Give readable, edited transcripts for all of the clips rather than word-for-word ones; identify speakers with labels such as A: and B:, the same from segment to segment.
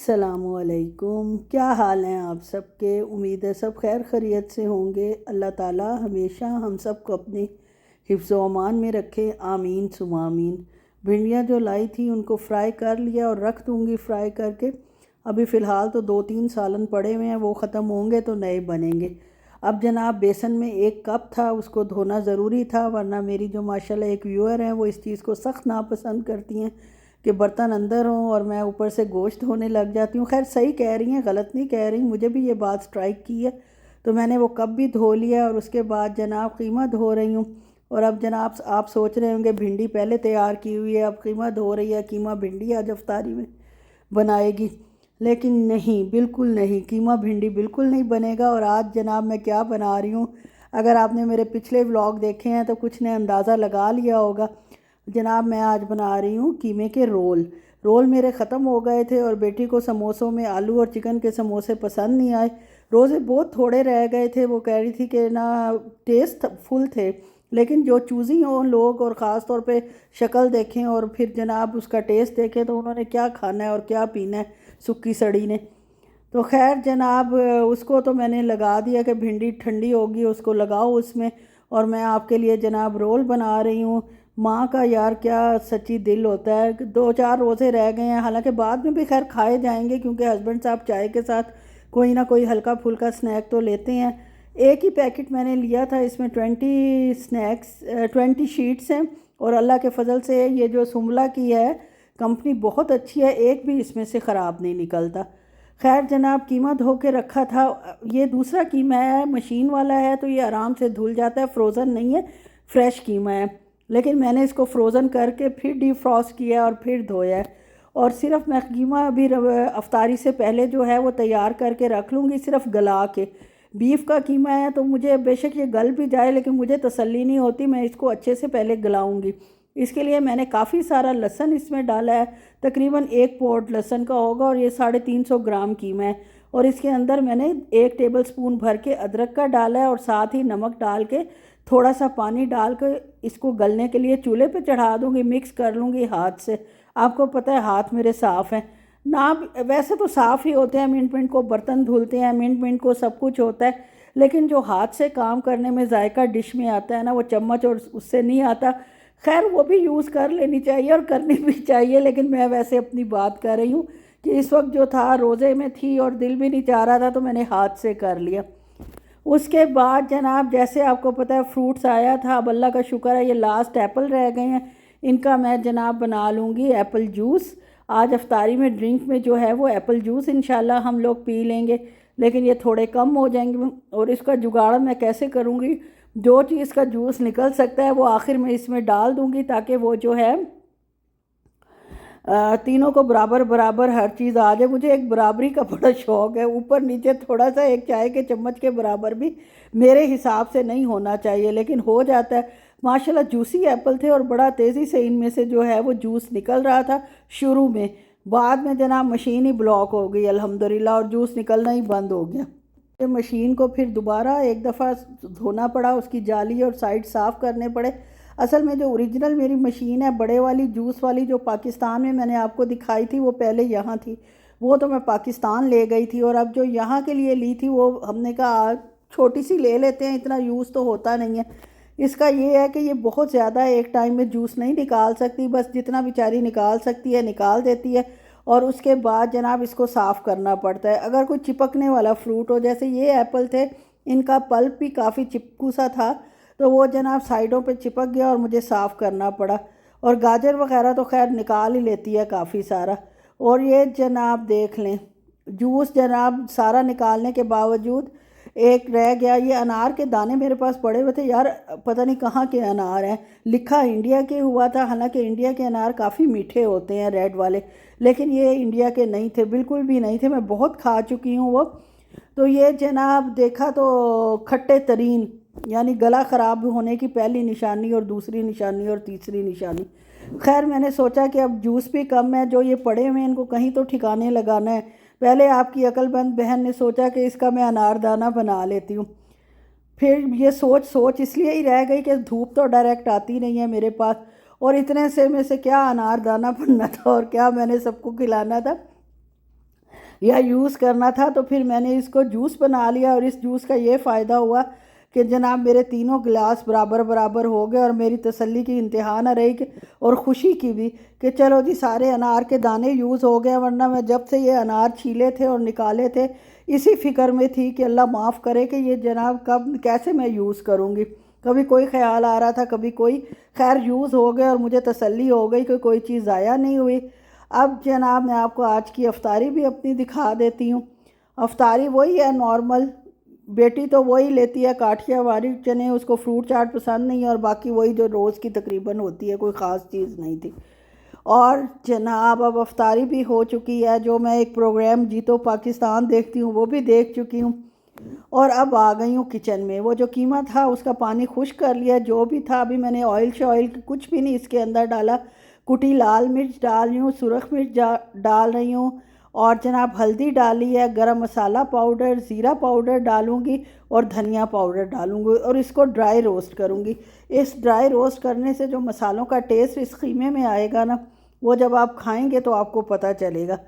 A: अस्सलामुअलैकुम। क्या हाल हैं आप सबके? उम्मीद है सब खैर खैरियत से होंगे। अल्लाह ताला हमेशा हम सब को अपने हिफ्ज़ व अमान में रखे, आमीन सुमा आमीन। भिंडियाँ जो लाई थी उनको फ्राई कर लिया और रख दूँगी फ्राई करके। अभी फ़िलहाल तो 2-3 सालन पड़े हुए हैं, वो ख़त्म होंगे तो नए बनेंगे। अब जनाब बेसन में 1 कप था, उसको धोना ज़रूरी था, वरना मेरी जो माशाल्लाह एक व्यूअर हैं वो इस चीज़ को सख्त नापसंद करती हैं कि बर्तन अंदर हों और मैं ऊपर से गोश्त धोने लग जाती हूँ। खैर सही कह रही हैं, गलत नहीं कह रही, मुझे भी ये बात स्ट्राइक की है। तो मैंने वो कप भी धो लिया और उसके बाद जनाब कीमा धो रही हूँ। और अब जनाब आप सोच रहे होंगे भिंडी पहले तैयार की हुई है, अब कीमा धो रही है, कीमा भिंडी आज अफ्तारी में बनाएगी। लेकिन नहीं, बिल्कुल नहीं, कीमा भिंडी बिल्कुल नहीं बनेगा। और आज जनाब मैं क्या बना रही हूँ, अगर आपने मेरे पिछले व्लॉग देखे हैं तो कुछ ने अंदाज़ा लगा लिया होगा। जनाब मैं आज बना रही हूँ कीमे के रोल। रोल मेरे ख़त्म हो गए थे और बेटी को समोसों में आलू और चिकन के समोसे पसंद नहीं आए। रोज़े बहुत थोड़े रह गए थे, वो कह रही थी कि ना टेस्ट फुल थे, लेकिन जो चूज़ी हों लोग और ख़ास तौर पे शक्ल देखें और फिर जनाब उसका टेस्ट देखें तो उन्होंने क्या खाना है और क्या पीना है सुक्की सड़ी ने। तो खैर जनाब उसको तो मैंने लगा दिया कि भिंडी ठंडी होगी उसको लगाओ उसमें, और मैं आपके लिए जनाब रोल बना रही हूँ। माँ का यार क्या सच्ची दिल होता है। 2-4 रोज़े रह गए हैं, हालांकि बाद में भी खैर खाए जाएंगे क्योंकि हस्बैंड साहब चाय के साथ कोई ना कोई हल्का फुल्का स्नैक तो लेते हैं। एक ही पैकेट मैंने लिया था, इसमें 20 शीट्स हैं और अल्लाह के फ़ज़ल से ये जो सुमला की है कंपनी बहुत अच्छी है, एक भी इसमें से ख़राब नहीं निकलता। खैर जनाब कीमा धो के रखा था। ये दूसरा कीमा है, मशीन वाला है तो ये आराम से धुल जाता है, फ्रोज़न नहीं है, फ्रेश कीमा है। लेकिन मैंने इसको फ्रोज़न करके फिर डीफ्रॉस्ट किया और फिर धोया है। और सिर्फ मैं कीमा अभी अफ्तारी से पहले जो है वो तैयार करके रख लूँगी, सिर्फ गला के। बीफ का कीमा है तो मुझे बेशक ये गल भी जाए लेकिन मुझे तसल्ली नहीं होती, मैं इसको अच्छे से पहले गलाऊँगी। इसके लिए मैंने काफ़ी सारा लहसुन इसमें डाला है, तकरीबन 1 पॉट लहसुन का होगा और ये 350 ग्राम कीमा है। और इसके अंदर मैंने 1 टेबल स्पून भर के अदरक का डाला है और साथ ही नमक डाल के थोड़ा सा पानी डाल कर इसको गलने के लिए चूल्हे पे चढ़ा दूँगी, मिक्स कर लूँगी हाथ से। आपको पता है हाथ मेरे साफ़ हैं ना, वैसे तो साफ़ ही होते हैं, मिनट मिनट को बर्तन धुलते हैं, मिनट मिनट को सब कुछ होता है, लेकिन जो हाथ से काम करने में जायका डिश में आता है ना वो चम्मच और उससे नहीं आता। खैर वो भी यूज़ कर लेनी चाहिए और करनी भी चाहिए, लेकिन मैं वैसे अपनी बात कर रही हूँ कि इस वक्त जो था रोज़े में थी और दिल भी नहीं चाह रहा था तो मैंने हाथ से कर लिया। उसके बाद जनाब जैसे आपको पता है फ्रूट्स आया था, अब अल्लाह का शुक्र है ये लास्ट एप्पल रह गए हैं, इनका मैं जनाब बना लूँगी एप्पल जूस। आज अफ्तारी में ड्रिंक में जो है वो एप्पल जूस इंशाल्लाह हम लोग पी लेंगे, लेकिन ये थोड़े कम हो जाएंगे। और इसका जुगाड़ मैं कैसे करूँगी, जो चीज़ का जूस निकल सकता है वो आखिर में इसमें डाल दूँगी ताकि वो जो है तीनों को बराबर बराबर हर चीज़ आ जाए। मुझे एक बराबरी का बड़ा शौक़ है, ऊपर नीचे थोड़ा सा एक चाय के चम्मच के बराबर भी मेरे हिसाब से नहीं होना चाहिए, लेकिन हो जाता है। माशाल्लाह जूसी एप्पल थे और बड़ा तेज़ी से इनमें से जो है वो जूस निकल रहा था शुरू में, बाद में जनाब मशीन ही ब्लॉक हो गई अल्हम्दुलिल्लाह और जूस निकलना ही बंद हो गया। ये मशीन को फिर दोबारा एक दफ़ा धोना पड़ा, उसकी जाली और साइड साफ़ करने पड़े। असल में जो ओरिजिनल मेरी मशीन है बड़े वाली जूस वाली जो पाकिस्तान में मैंने आपको दिखाई थी वो पहले यहाँ थी, वो तो मैं पाकिस्तान ले गई थी। और अब जो यहाँ के लिए ली थी वो हमने कहा छोटी सी ले लेते हैं, इतना यूज़ तो होता नहीं है। इसका ये है कि ये बहुत ज़्यादा एक टाइम में जूस नहीं निकाल सकती, बस जितना बेचारी निकाल सकती है निकाल देती है। और उसके बाद जनाब इसको साफ़ करना पड़ता है। अगर कोई चिपकने वाला फ्रूट हो, जैसे ये एप्पल थे, इनका पल्प भी काफ़ी चिपकू सा था तो वो जनाब साइडों पे चिपक गया और मुझे साफ़ करना पड़ा। और गाजर वगैरह तो खैर निकाल ही लेती है काफ़ी सारा। और ये जनाब देख लें जूस जनाब सारा निकालने के बावजूद एक रह गया। ये अनार के दाने मेरे पास पड़े हुए थे यार, पता नहीं कहाँ के अनार हैं, लिखा इंडिया के हुआ था, हालांकि इंडिया के अनार काफ़ी मीठे होते हैं रेड वाले, लेकिन ये इंडिया के नहीं थे, बिल्कुल भी नहीं थे, मैं बहुत खा चुकी हूँ वो। तो ये जनाब देखा तो खट्टे तरीन, यानी गला ख़राब होने की पहली निशानी और दूसरी निशानी और तीसरी निशानी। खैर मैंने सोचा कि अब जूस भी कम है, जो ये पड़े हुए हैं इनको कहीं तो ठिकाने लगाना है। पहले आपकी अक्लमंद बहन ने सोचा कि इसका मैं अनारदाना बना लेती हूँ, फिर ये सोच सोच इसलिए ही रह गई कि धूप तो डायरेक्ट आती नहीं है मेरे पास, और इतने से में से क्या अनारदाना बनना था और क्या मैंने सबको खिलाना था। या यूज़ करना था, तो फिर मैंने इसको जूस बना लिया। और इस जूस का ये फ़ायदा हुआ कि जनाब मेरे तीनों गिलास बराबर बराबर हो गए और मेरी तसल्ली की इंतहा न रही और ख़ुशी की भी कि चलो जी सारे अनार के दाने यूज़ हो गए। वरना मैं जब से ये अनार छीले थे और निकाले थे इसी फ़िक्र में थी कि अल्लाह माफ़ करे कि ये जनाब कब कैसे मैं यूज़ करूँगी। कभी कोई ख्याल आ रहा था, कभी कोई, खैर यूज़ हो गए और मुझे तसल्ली हो गई कि कोई चीज़ ज़ाया नहीं हुई। अब जनाब मैं आपको आज की अफ्तारी भी अपनी दिखा देती हूँ। अफ्तारी वही है नॉर्मल, बेटी तो वही लेती है काठियावाड़ी चने, उसको फ्रूट चाट पसंद नहीं है, और बाकी वही जो रोज़ की तकरीबन होती है, कोई ख़ास चीज़ नहीं थी। और जनाब अब अफ्तारी भी हो चुकी है। जो मैं एक प्रोग्राम जीतो पाकिस्तान देखती हूँ वो भी देख चुकी हूँ, और अब आ गई हूँ किचन में। वो जो कीमा था उसका पानी खुश्क कर लिया, जो भी था। अभी मैंने ऑयल शॉयल कुछ भी नहीं इसके अंदर डाला। कुटी लाल मिर्च डाल रही हूँ, सुरख मिर्च डाल रही हूँ, और जनाब हल्दी डाली है, गरम मसाला पाउडर, ज़ीरा पाउडर डालूँगी और धनिया पाउडर डालूँगी, और इसको ड्राई रोस्ट करूँगी। इस ड्राई रोस्ट करने से जो मसालों का टेस्ट इस कीमे में आएगा ना, वो जब आप खाएंगे तो आपको पता चलेगा।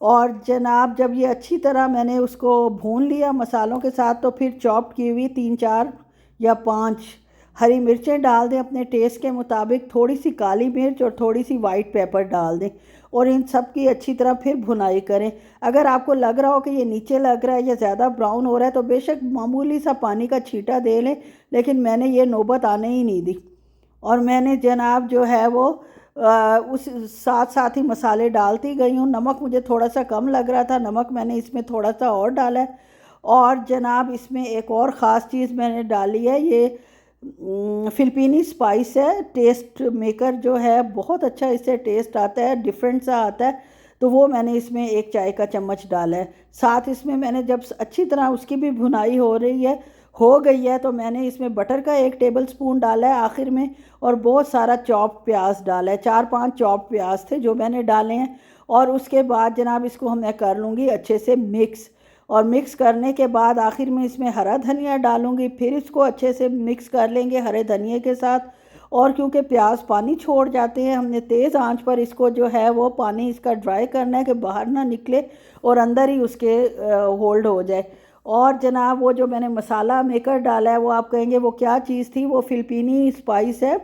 A: और जनाब जब ये अच्छी तरह मैंने उसको भून लिया मसालों के साथ, तो फिर चॉप की हुई 3-4 या 5 हरी मिर्चें डाल दें अपने टेस्ट के मुताबिक, थोड़ी सी काली मिर्च और थोड़ी सी वाइट पेपर डाल दें, और इन सब की अच्छी तरह फिर भुनाई करें। अगर आपको लग रहा हो कि ये नीचे लग रहा है या ज़्यादा ब्राउन हो रहा है तो बेशक मामूली सा पानी का छींटा दे लें, लेकिन मैंने ये नौबत आने ही नहीं दी। और मैंने जनाब जो है वो उस साथ साथ ही मसाले डालती गई हूँ। नमक मुझे थोड़ा सा कम लग रहा था, नमक मैंने इसमें थोड़ा सा और डाला है। और जनाब इसमें एक और ख़ास चीज़ मैंने डाली है, ये फ़िलिपीनी स्पाइस है, टेस्ट मेकर जो है, बहुत अच्छा इससे टेस्ट आता है, डिफरेंट सा आता है। तो वो मैंने इसमें 1 चाय का चम्मच डाला है। साथ इसमें मैंने जब अच्छी तरह उसकी भी भुनाई हो गई है तो मैंने इसमें बटर का 1 टेबल स्पून डाला है आखिर में, और बहुत सारा चॉप प्याज डाला है। 4-5 चॉप प्याज थे जो मैंने डाले हैं। और उसके बाद जनाब इसको मैं कर लूँगी अच्छे से मिक्स, और मिक्स करने के बाद आखिर में इसमें हरा धनिया डालूँगी। फिर इसको अच्छे से मिक्स कर लेंगे हरे धनिए के साथ। और क्योंकि प्याज पानी छोड़ जाते हैं, हमने तेज़ आंच पर इसको जो है वो पानी इसका ड्राई करना है कि बाहर ना निकले और अंदर ही उसके होल्ड हो जाए। और जनाब वो जो मैंने मसाला मेकर डाला है, वो आप कहेंगे वो क्या चीज़ थी, वो फ़िलिपीनी स्पाइस है,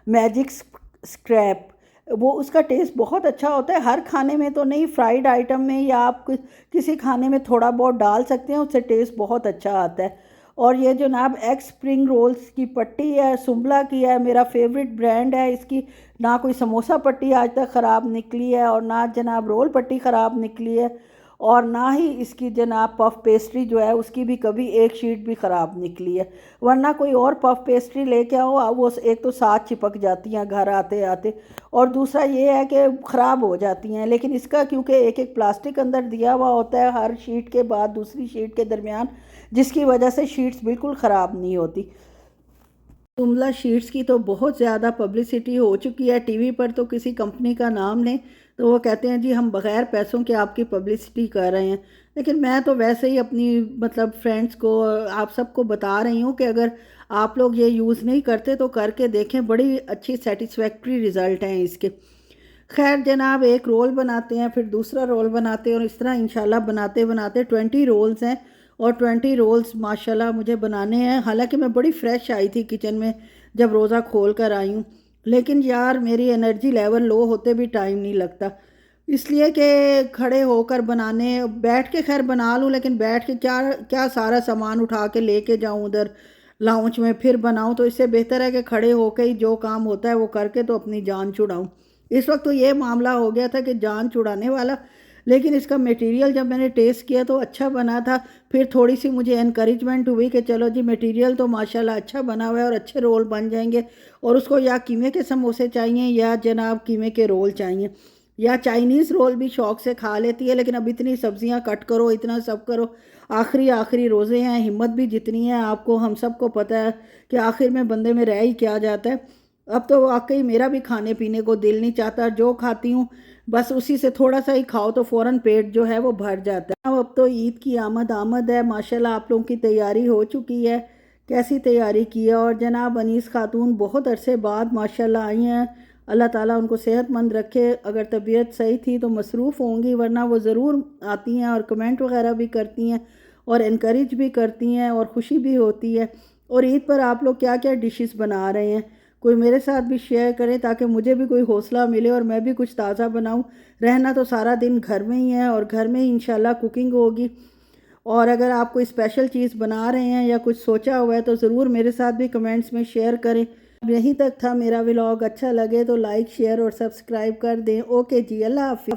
A: मैजिक स्क्रैप। वो उसका टेस्ट बहुत अच्छा होता है, हर खाने में तो नहीं, फ्राइड आइटम में या आप किसी खाने में थोड़ा बहुत डाल सकते हैं, उससे टेस्ट बहुत अच्छा आता है। और ये जनाब एग स्प्रिंग रोल्स की पट्टी है, सुम्बला की है, मेरा फेवरेट ब्रांड है। इसकी ना कोई समोसा पट्टी आज तक ख़राब निकली है, और ना जनाब रोल पट्टी ख़राब निकली है, और ना ही इसकी जनाब पफ़ पेस्ट्री जो है उसकी भी कभी एक शीट भी ख़राब निकली है। वरना कोई और पफ़ पेस्ट्री लेके आओ, वो एक तो साथ चिपक जाती हैं घर आते आते, और दूसरा ये है कि ख़राब हो जाती हैं। लेकिन इसका क्योंकि एक एक प्लास्टिक अंदर दिया हुआ होता है हर शीट के बाद दूसरी शीट के दरमियान, जिसकी वजह से शीट्स बिल्कुल ख़राब नहीं होती। जुमला शीट्स की तो बहुत ज़्यादा पब्लिसिटी हो चुकी है, टीवी पर तो किसी कंपनी का नाम लें तो वो कहते हैं जी हम बग़ैर पैसों के आपकी पब्लिसिटी कर रहे हैं। लेकिन मैं तो वैसे ही अपनी मतलब फ्रेंड्स को, आप सबको बता रही हूँ कि अगर आप लोग ये यूज़ नहीं करते तो करके देखें, बड़ी अच्छी सेटिस्फैक्ट्री रिज़ल्ट हैं इसके। खैर जनाब एक रोल बनाते हैं, फिर दूसरा रोल बनाते हैं, और इस तरह इंशाल्लाह बनाते बनाते 20 रोल्स हैं, और 20 रोल्स माशाल्लाह मुझे बनाने हैं। हालांकि मैं बड़ी फ़्रेश आई थी किचन में जब रोज़ा खोल कर आई हूँ, लेकिन यार मेरी एनर्जी लेवल लो होते भी टाइम नहीं लगता, इसलिए कि खड़े होकर बनाने, बैठ के खैर बना लूँ, लेकिन बैठ के क्या क्या सारा सामान उठा के लेके जाऊँ उधर लाउंज में फिर बनाऊँ, तो इससे बेहतर है कि खड़े होकर ही जो काम होता है वो करके तो अपनी जान छुड़ाऊँ। इस वक्त तो ये मामला हो गया था कि जान छुड़ाने वाला, लेकिन इसका मटेरियल जब मैंने टेस्ट किया तो अच्छा बना था। फिर थोड़ी सी मुझे एनकरेजमेंट हुई कि चलो जी मटेरियल तो माशाल्लाह अच्छा बना हुआ है और अच्छे रोल बन जाएंगे, और उसको या कीमे के समोसे चाहिए या जनाब कीमे के रोल चाहिए, या चाइनीज़ रोल भी शौक़ से खा लेती है। लेकिन अब इतनी सब्जियां कट करो, इतना सब करो, आखिरी रोज़े हैं, हिम्मत भी जितनी है आपको, हम सबको पता है कि आखिर में बंदे में रह ही क्या जाता है। अब तो वाकई मेरा भी खाने पीने को दिल नहीं चाहता, जो खाती हूँ बस उसी से थोड़ा सा ही खाओ तो फ़ौरन पेट जो है वो भर जाता है। अब तो ईद की आमद है माशाल्लाह, आप लोगों की तैयारी हो चुकी है, कैसी तैयारी की है। और जनाब अनीस खातून बहुत अरसे बाद माशाल्लाह आई हैं, अल्लाह ताला उनको सेहतमंद रखे। अगर तबीयत सही थी तो मसरूफ़ होंगी, वरना वो ज़रूर आती हैं और कमेंट वगैरह भी करती हैं और इनकरेज भी करती हैं और खुशी भी होती है। और ईद पर आप लोग क्या क्या डिशेस बना रहे हैं, कोई मेरे साथ भी शेयर करें ताकि मुझे भी कोई हौसला मिले और मैं भी कुछ ताज़ा बनाऊं। रहना तो सारा दिन घर में ही है और घर में ही इंशाल्लाह कुकिंग होगी। और अगर आप कोई स्पेशल चीज़ बना रहे हैं या कुछ सोचा हुआ है तो ज़रूर मेरे साथ भी कमेंट्स में शेयर करें। अब यहीं तक था मेरा व्लॉग, अच्छा लगे तो लाइक शेयर और सब्सक्राइब कर दें। ओके जी, अल्लाह हाफिज़।